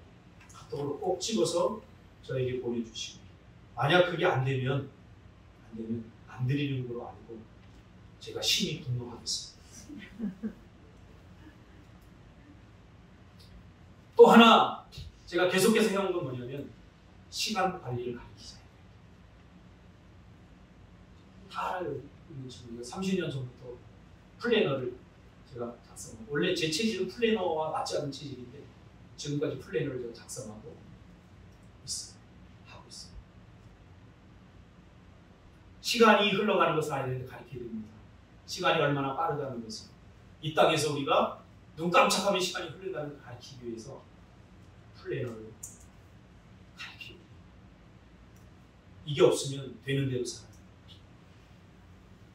카톡으로 꼭 찍어서 저에게 보내주시고, 만약 그게 안 되면 안 드리는 걸로 알고 제가 심히 분노하겠습니다. 또 하나 제가 계속해서 해온 건 뭐냐면 시간 관리를 가르치자. 다 알아요. 30년 전부터 플래너를 제가 작성하고, 원래 제 체질은 플래너와 맞지 않는 체질인데 지금까지 플래너를 제가 작성하고 있어요. 하고 있어요. 시간이 흘러가는 것을 아이들한테 가르쳐야 됩니다. 시간이 얼마나 빠르다는 것을. 이 땅에서 우리가 눈 깜짝하면 시간이 흐른다는 걸 가르치기 위해서 플래너를 가르치고, 이게 없으면 되는 대로 살아요.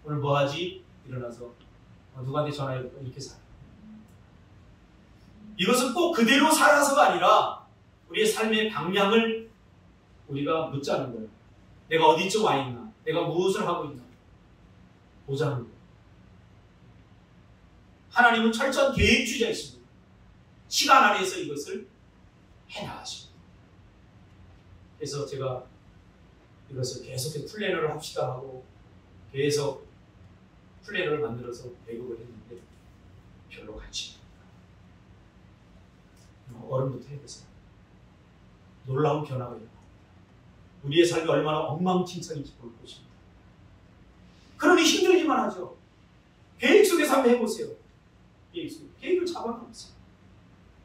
오늘 뭐 하지? 일어나서 누구한테 전화해볼까? 이렇게 살아요. 이것은 꼭 그대로 살아서가 아니라 우리의 삶의 방향을 우리가 묻자는 거예요. 내가 어디쯤 와 있나? 내가 무엇을 하고 있나? 보자는 거예요. 하나님은 철저한 계획주의자이십니다. 시간 안에서 이것을 해나가십니다. 그래서 제가 이것을 계속해서 플래너를 합시다 하고 계속 플래너를 만들어서 배급을 했는데 별로 가치 없습니다. 어른부터 해보세요. 놀라운 변화가 일어납니다. 우리의 삶이 얼마나 엉망진창인지 볼 것입니다. 그러니 힘들기만 하죠. 계획 속에서 한번 해보세요. 계획을 잡아놓으세요.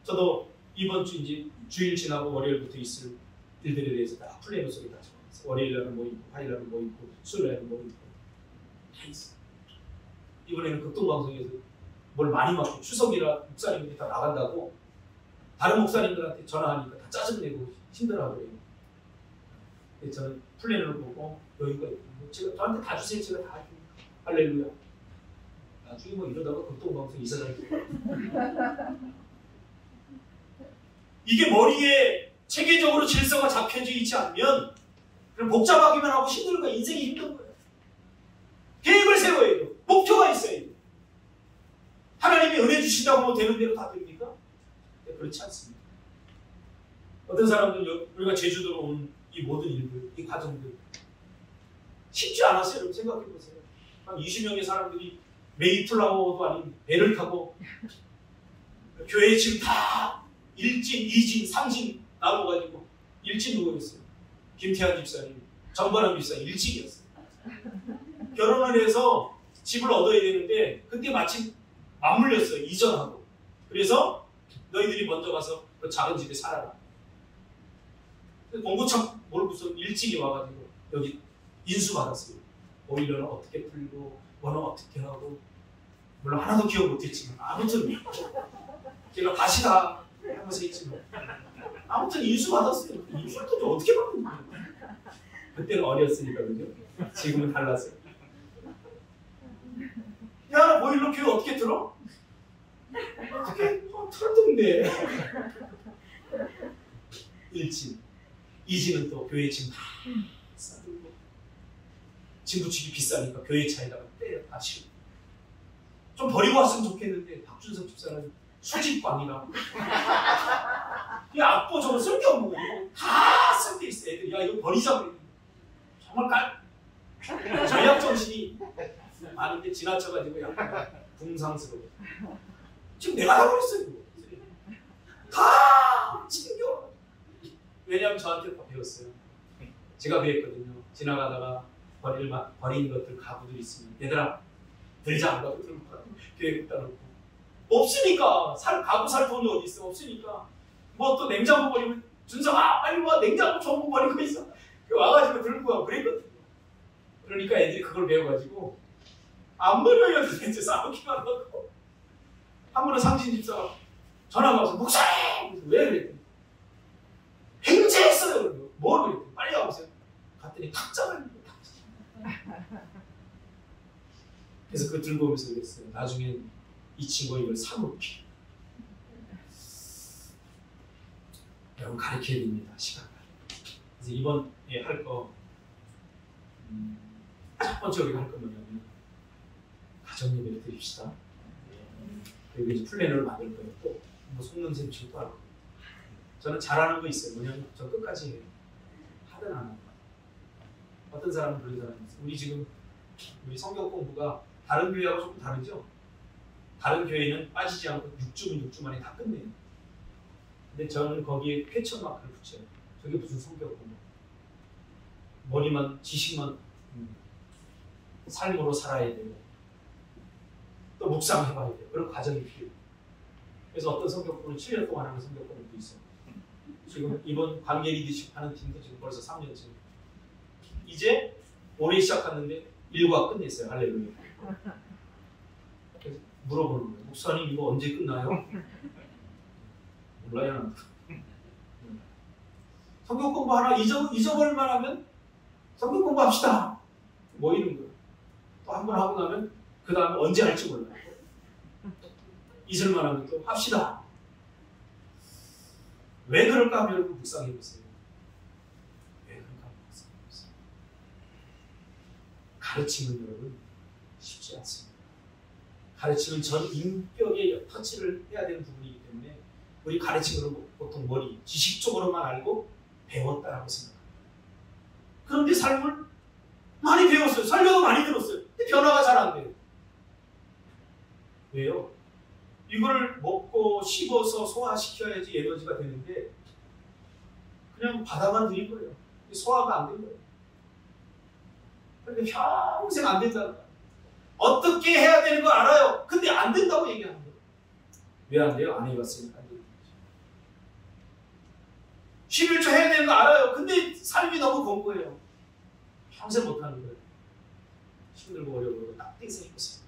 저도 이번 주 이제 주일 지나고 월요일부터 있을 일들에 대해서 다 플래너 속에 다 적어놨어요. 월요일날은 뭐 있고, 화요일날은 뭐 있고, 수요일날은 뭐 있고 다 있어요. 이번에는 극동방송에서 뭘 많이 맡고 추석이라 목사님들이 다 나간다고 다른 목사님들한테 전화하니까 다 짜증내고 힘들어하더래요. 그래서 저는 플래너를 보고 여유가 있고, 제가 저한테 다 주세요. 제가 다 해줍니다. 할렐루야. 나중에 뭐 이러다가 극동방송 이사장이 이게 머리에 체계적으로 질서가 잡혀져 있지 않으면 그럼 복잡하기만 하고 힘든 거예요. 인생이 힘든 거예요. 계획을 세워야 돼요. 목표가 있어야 돼요. 하나님이 은혜 주신다고 하면 되는 대로 다 됩니까? 네, 그렇지 않습니다. 어떤 사람들은 우리가 제주도로 온 이 모든 일들, 이 과정들 쉽지 않았어요. 여러분 생각해 보세요. 한 20명의 사람들이 메이플라워도 아닌 배를 타고 교회 지금 다 1진, 2진, 3진 나눠가지고 1진 누구였어요? 김태환 집사님, 정관원 집사님 1진이었어요. 결혼을 해서 집을 얻어야 되는데 그때 마침 맞물렸어요. 이전하고. 그래서 너희들이 먼저 가서 그 작은 집에 살아라. 공구청 몰고서 일찍이 와가지고 여기 인수받았어요. 오일러는 어떻게 풀고 뭐는 어떻게 하고, 물론 하나도 기억 못했지만 아무튼 제가 다시다 하면서 했지만 아무튼 인수받았어요. 인수를 또 어떻게 받는 거예요? 그때는 어렸으니까 그죠? 지금은 달랐어요. 야, 보일러 교회 어떻게 들어? 어떻게? 틀던데. 1진. 2진은 또 교회 짐 다 싸들고, 짐 붙이기 비싸니까 교회 차에다가 때려 다 치고. 좀 버리고 왔으면 좋겠는데 박준석 집사는 수집광이라고. 이 악보 저거 쓸데없는 거 이거 다 쓸데 있어. 애들이 야 이거 버리자고. 정말 전략 정신이 많은데 지나쳐가지고 약간 붕상스러워. 지금 내가 하고 있어요. 다 챙겨. 왜냐하면 저한테 다 배웠어요. 제가 배웠거든요. 지나가다가 버린 것들, 가구들 있으면 얘들아 들자 안 가고 들고 가. 교회 갖다 놓고. 없으니까 가구 살 돈이 어디 있어. 없으니까 뭐 또 냉장고 버리면 준성아 빨리 와, 냉장고 전부 버리고 있어. 와가지고 들고 가 그랬거든요. 그러니까 애들이 그걸 배워가지고 안 버려요. 도대체 싸우기만 하고. 한 번은 상진 집사가 전화가 와서 목사님! 왜 그랬더니 횡재했어요. 뭘 그랬더니 빨리 와보세요. 갔더니 탁자를 그래서 그걸 들고 오면서 그랬어요. 나중엔 이 친구가 이걸 사고 피. 여러분 가르쳐야 됩니다. 시간. 그래서 이번에 할 거 첫 번째 우리가 할 건 뭐냐면 가정 예배를 드립시다. 그리고 이제 플래너를 만들 거예요. 또 뭐 속는 셈 치고 또 할 거예요. 저는 잘하는 거 있어요. 뭐냐면 저 끝까지 해요. 하든 안 하든. 어떤 사람은 그런 사람이 있어요. 우리 지금 우리 성경 공부가 다른 교회하고 조금 다르죠? 다른 교회는 빠지지 않고 6주면 6주 만에 다 끝내요. 근데 저는 거기에 퀘스천 마크를 붙여요. 저게 무슨 성경 공부? 머리만 지식만 삶으로 살아야 되고 또 묵상해봐야 돼요. 그런 과정이 필요해요. 그래서 어떤 성경 공부는 7년 동안 하는 성경 공부도 있어요. 지금 이번 관계 리더십 하는 팀도 지금 벌써 3년째. 이제 올해 시작했는데 일과 끝냈어요. 할렐루야. 그래서 물어보는 거예요. 목사님 이거 언제 끝나요? 몰라요. 성경 공부 하나 잊어버릴만 하면 성경 공부합시다. 뭐 이런 거예요. 또 한 번 하고 나면 그 다음에 언제 할지 몰라요. 잊을만 하면 또 합시다. 왜 그럴까 하면 여러분 묵상해 보세요. 왜 그럴까 묵상해 보세요. 가르침은 여러분 쉽지 않습니다. 가르침은 전 인격의 터치를 해야 되는 부분이기 때문에 우리 가르침으로 보통 머리, 지식적으로만 알고 배웠다라고 생각합니다. 그런데 삶을 많이 배웠어요. 설교도 많이 들었어요. 근데 변화가 잘 안 돼요. 왜요? 이걸 먹고 씹어서 소화시켜야지 에너지가 되는데 그냥 받아만 들인 거예요. 소화가 안 된 거예요. 그런데 평생 안 된다는 거예요. 어떻게 해야 되는 거 알아요. 근데 안 된다고 얘기하는 거예요. 왜 안 돼요? 안 해봤으니까 안 되는 거죠. 11조 해야 되는 거 알아요. 근데 삶이 너무 건 거예요. 평생 못하는 거예요. 힘들고 어려워 딱 떼서 해보세요.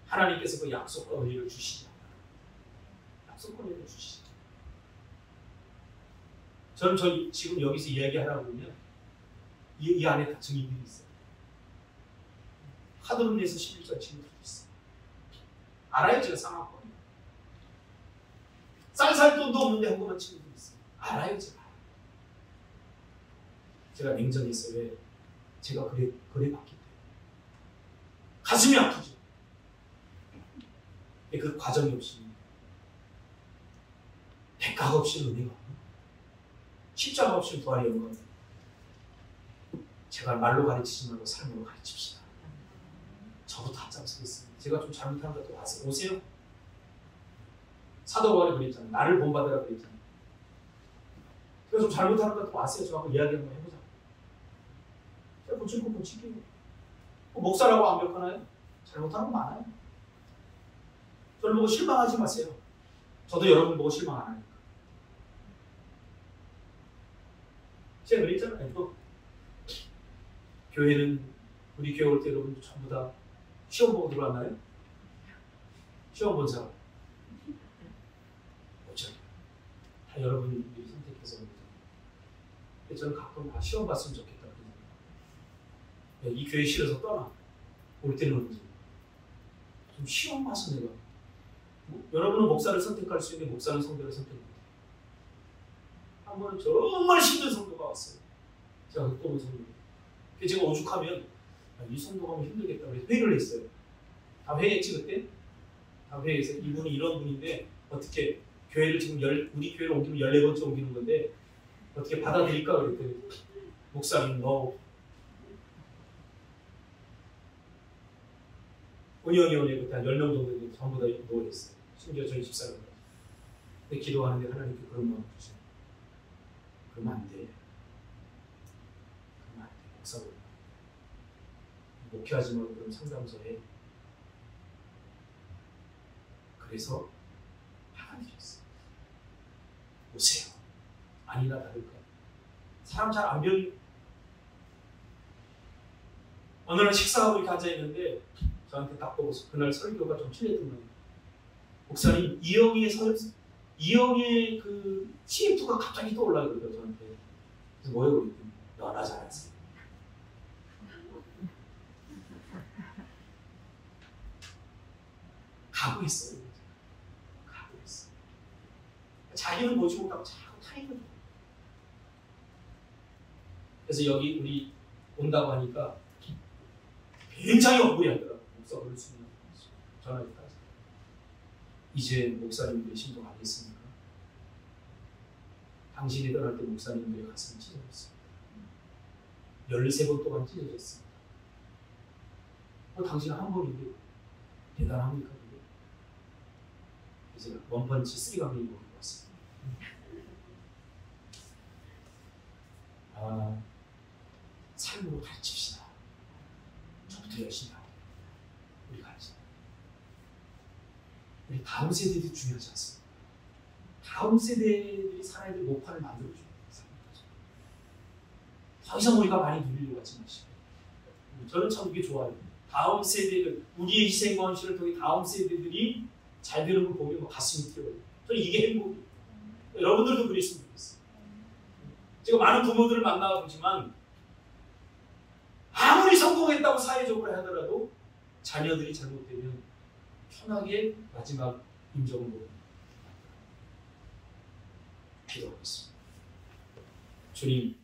하나님께서 그 약속 권리를 주시지 않아요. 약속 권리를 주시지 않아요. 저는 지금 여기서 이야기하라고 보면 이 안에 다 증인들이 있어요. 카드로 내서 11조 증인들이 있어요. 알아요. 제가 상황권. 쌀 돈도 없는데 한국만 증인들이 있어요. 알아요. 제가 냉정했어요. 왜? 제가 그래 봤기 때문에. 가슴이 아프죠. 그 과정이 없으면 백가가 없이는 은혜가 없는 십자가 없이는 부활이 없는 겁니다. 제가 말로 가르치지 말고 삶으로 가르칩시다. 저부터 앞장서겠습니다. 제가 좀 잘못한 것도 아세요. 오세요. 사도 바울이 그랬잖아요. 나를 본받으라 그랬잖아요. 제가 좀 잘못하는 것도 아세요. 저하고 이야기 한번 해보자. 제가 고칠 거 고칠게요. 목사라고 완벽하나요? 잘못하는 거 많아요. 저를 보고 실망하지 마세요. 저도 여러분 보고 실망 안 하니까. 제가 그랬잖아요. 교회는 우리 교회 올 때 여러분 전부 다 시험 보고 들어왔나요? 시험 본 사람. 없죠. 다 여러분들이 선택해서 온 거죠. 저는 가끔 다 시험 봤으면 좋겠다. 이 교회 싫어서 떠나. 올 때는 언제? 좀 시험 봐서 내가. 여러분은 목사를 선택할 수 있는데 목사는 성도를 선택합니다. 한 번은 정말 힘든 성도가 왔어요. 제가 그때 온 성도. 제가 오죽하면 이 성도가 하면 힘들겠다고 해서 회의를 했어요. 다 회의했지 그때? 다 회의해서 이분이 이런 분인데 어떻게 교회를 지금 우리 교회를 옮기면 14번째 옮기는 건데 어떻게 받아들일까 그랬더니 목사님 너 운영위원회 그때 한 10명 정도 전부 다 노했어요. 심지어 저희 집사람. 근데 기도하는데 하나님께 그런 마음 주세요. 그러면 안 돼. 그러면 안 돼. 목사로. 목회하지 말고 그럼 상담소에. 그래서 화가 드렸어요. 오세요. 아니나 다를까. 사람 잘 안 변. 어느 날 식사하고 이렇게 앉아있는데 저한테 딱 보고서 그날 설교가 좀 틀렸던 거예요. 목사님 이영의 그 CF가 갑자기 떠올라 그러더라고요 저한테. 그래서 뭐예요? 그랬더니 너나 잘하세요. 각오했어요. 각오했어요. 자기는 보지 못하고 자꾸 타인을. 그래서 여기 우리 온다고 하니까 굉장히 억울해하더라고요. 목사 그럴 수 있는 전화기까지. 이제 목사님들의 신도 가겠습니까? 당신이 떠날 때 목사님들의 가슴이 찢어졌습니다. 13번 동안 찢어졌습니다. 당신은 한 번인데 대단합니까? 그래서 원펀치 3강을 입고 왔습니다. 삶으로 가르칩시다. 저부터 열심히 하고 우리 가르쳐. 우리 다음 세대들이 중요하지 않습니까? 다음 세대들이 살아야 될 모판을 만들어줘야 됩니다. 더 이상 우리가 많이 누리려고 하지 마시고. 저는 참 이게 좋아요. 다음 세대들, 우리의 희생과 헌신을 통해 다음 세대들이 잘 되는 걸 보면 막 가슴이 뛰어요. 저는 이게 행복이에요. 여러분들도 그랬으면 좋겠어요. 제가 많은 부모들을 만나보지만 아무리 성공했다고 사회적으로 하더라도 자녀들이 잘못되면 편하게 마지막 인정을 못 기도하겠습니다. 주님,